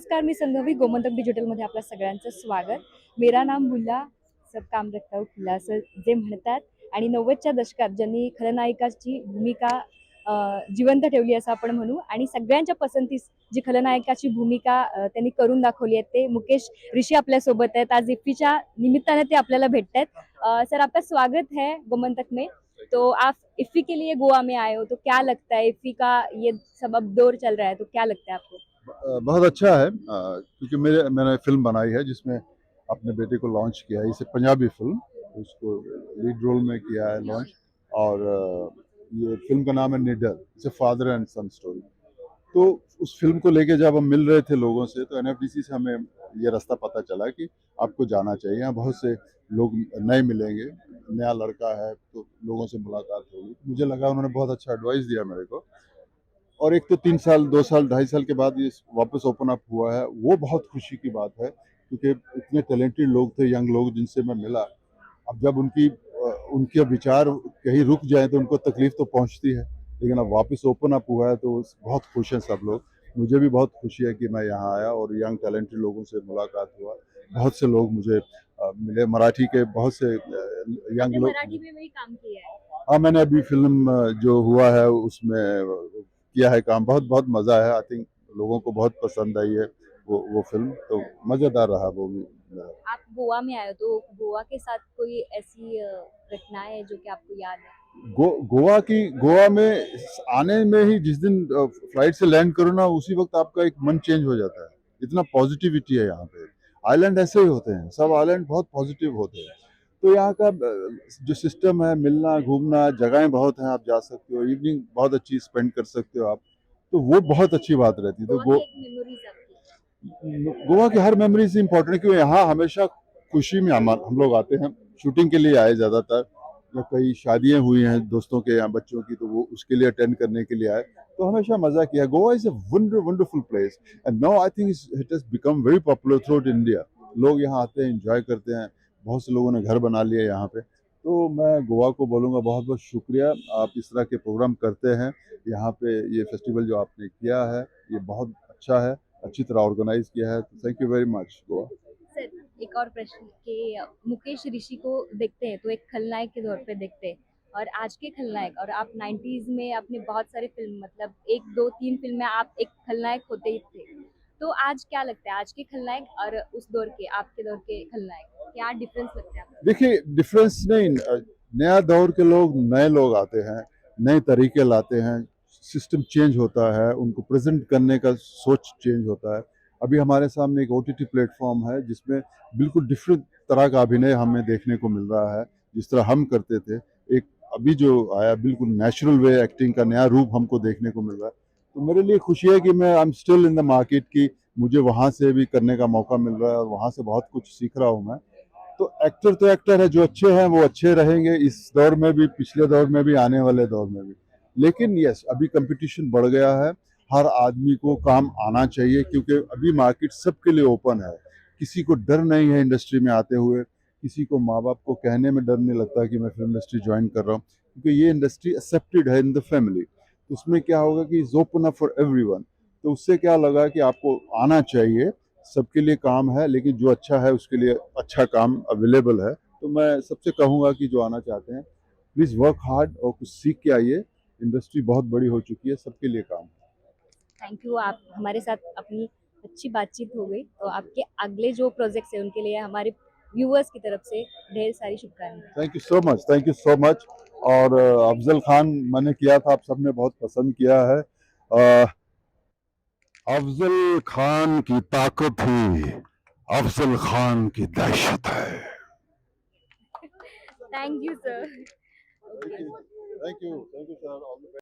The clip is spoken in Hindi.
नमस्कार, मी संघवी गोमंतक डिजिटलमध्ये आपल्या सगळ्यांचं स्वागत. मेरा नाम बुल्ला, सब काम रखता हूँ खुला असं जे म्हणतात. आणि 90च्या दशकात ज्यांनी खलनायकाची भूमिका जिवंत ठेवली असं आपण म्हणू, आणि सगळ्यांच्या पसंतीस जी खलनायकाची भूमिका त्यांनी करून दाखवली आहे ते मुकेश ऋषी आपल्यासोबत आहेत. आज इफ्फीच्या निमित्ताने ते आपल्याला भेटत आहेत. सर, आपका स्वागत है गोमंतक में. तो आप इफ्फी के लिए गोवा में आए हो, तो क्या लगता है इफ्फी का ये सब अब दौर चल रहा है, तो क्या लगता है आपको? बहुत अच्छा है क्योंकि मैंने फिल्म बनाई है जिसमें अपने बेटे को लॉन्च किया है। इसे पंजाबी फिल्म, उसको लीड रोल में किया है लॉन्च। और ये फिल्म का नाम है Nidar. It's a father and son story. तो उस फिल्म को लेके जब हम मिल रहे थे लोगों से, तो एनएफडीसी से हमें ये रास्ता पता चला कि आपको जाना चाहिए। यहाँ बहुत से लोग नए मिलेंगे, नया लड़का है तो लोगों से मुलाकात होगी। मुझे लगा उन्होंने बहुत अच्छा एडवाइस दिया मेरे को। और एक तो 3 साल, 2 साल, ढाई साल के बाद ये वापस ओपन अप हुआ है, वो बहुत खुशी की बात है क्योंकि इतने टैलेंटेड लोग थे, यंग लोग जिनसे मैं मिला। अब जब उनके विचार कहीं रुक जाए तो उनको तकलीफ तो पहुंचती है, लेकिन अब वापस ओपन अप हुआ है तो बहुत खुश हैं सब लोग। मुझे भी बहुत खुशी है कि मैं यहाँ आया और यंग टैलेंटेड लोगों से मुलाकात हुआ। बहुत से लोग मुझे मिले, मराठी के बहुत से यंग लोग। मराठी में भी काम किया है? हाँ, मैंने अभी फिल्म जो हुआ है उसमें किया है काम। बहुत बहुत मज़ा आया। आई थिंक लोगों को बहुत पसंद आई है वो फिल्म, तो मज़ेदार रहा वो भी। आप गोवा में आए हो, तो गोवा के साथ कोई ऐसी घटनाएं है जो कि आपको याद है? गोवा में आने में ही जिस दिन फ्लाइट से लैंड करो ना, उसी वक्त आपका एक मन चेंज हो जाता है। इतना पॉजिटिविटी है यहाँ पे। आइलैंड ऐसे ही होते हैं, सब आइलैंड बहुत पॉजिटिव होते हैं। तो यहाँ का जो सिस्टम है, मिलना घूमना, जगहें बहुत हैं, आप जा सकते हो, इवनिंग बहुत अच्छी स्पेंड कर सकते हो आप। तो वो बहुत अच्छी बात रहती है। तो गोवा की हर मेमोरीज इंपॉर्टेंट है क्योंकि यहाँ हमेशा खुशी में हम लोग आते हैं। शूटिंग के लिए आए ज़्यादातर, या कई शादियां हुई हैं दोस्तों के यहाँ बच्चों की, तो वो उसके लिए अटेंड करने के लिए आए। तो हमेशा मजा किया। Goa is a wonderful place and now I think it has become very popular through out India. लोग यहाँ आते हैं, एंजॉय करते हैं। बहुत से लोगों ने घर बना लिया यहाँ पे। तो मैं गोवा को बोलूँगा बहुत बहुत शुक्रिया, आप इस तरह के प्रोग्राम करते हैं। यहाँ पे ये फेस्टिवल जो आपने किया है ये बहुत अच्छा है, अच्छी तरह ऑर्गेनाइज किया है। Thank you very much Goa. Sir, एक और प्रश्न कि मुकेश ऋषि को देखते हैं तो एक खलनायक के तौर पे देखते हैं, और आज के खलनायक, और आप 90s में अपने बहुत सारे फिल्म, मतलब 1 2 3 फिल्म में आप एक खलनायक होते ही थे। तो आज क्या लगता है, आज के खलनायक और उस दौर के, आपके दौर के खलनायक, क्या डिफरेंस लगता है आपको? देखिए, डिफरेंस नहीं, नया दौर के लोग, नए लोग आते हैं, नए तरीके लाते हैं, सिस्टम चेंज होता है, उनको प्रेजेंट करने का सोच चेंज होता है। अभी हमारे सामने एक ओटीटी प्लेटफॉर्म है जिसमें बिल्कुल डिफरेंट तरह का अभिनय हमें देखने को मिल रहा है। जिस तरह हम करते थे, एक अभी जो आया बिल्कुल नेचुरल वे एक्टिंग का नया रूप हमको देखने को मिल रहा है। तो मेरे लिए खुशी है कि मैं I am still in the market की, मुझे वहाँ से भी करने का मौका मिल रहा है और वहाँ से बहुत कुछ सीख रहा हूँ मैं। तो एक्टर है, जो अच्छे हैं वो अच्छे रहेंगे इस दौर में भी, पिछले दौर में भी, आने वाले दौर में भी। लेकिन यस, अभी कंपटीशन बढ़ गया है। हर आदमी को काम आना चाहिए क्योंकि अभी मार्केट सबके लिए ओपन है। किसी को डर नहीं है इंडस्ट्री में आते हुए, किसी को माँ बाप को कहने में डर नहीं लगता कि मैं फिल्म इंडस्ट्री ज्वाइन कर रहा हूँ, क्योंकि ये इंडस्ट्री एक्सेप्टेड है इन द फैमिली। तो उसमें क्या होगा कि is open up for everyone. तो उससे क्या लगा कि आपको आना चाहिए। सबके लिए काम है, लेकिन जो अच्छा है उसके लिए अच्छा काम अवेलेबल है। तो मैं सबसे कहूँगा कि जो आना चाहते हैं प्लीज़ वर्क हार्ड और कुछ सीख के आइए। इंडस्ट्री बहुत बड़ी हो चुकी है, सबके लिए काम। थैंक यू, आप हमारे साथ अपनी अच्छी बातचीत हो गई। तो आपके अगले जो प्रोजेक्ट्स हैं उनके लिए हमारे व्यूअर्स की तरफ से ढेर सारी शुभकामनाएं। Thank you so much, thank you so much. और अफजल खान मैंने किया था, आप सबने बहुत पसंद किया है। अफजल खान की ताकत ही अफजल खान की दहशत है। Thank you sir. Thank you, thank you sir.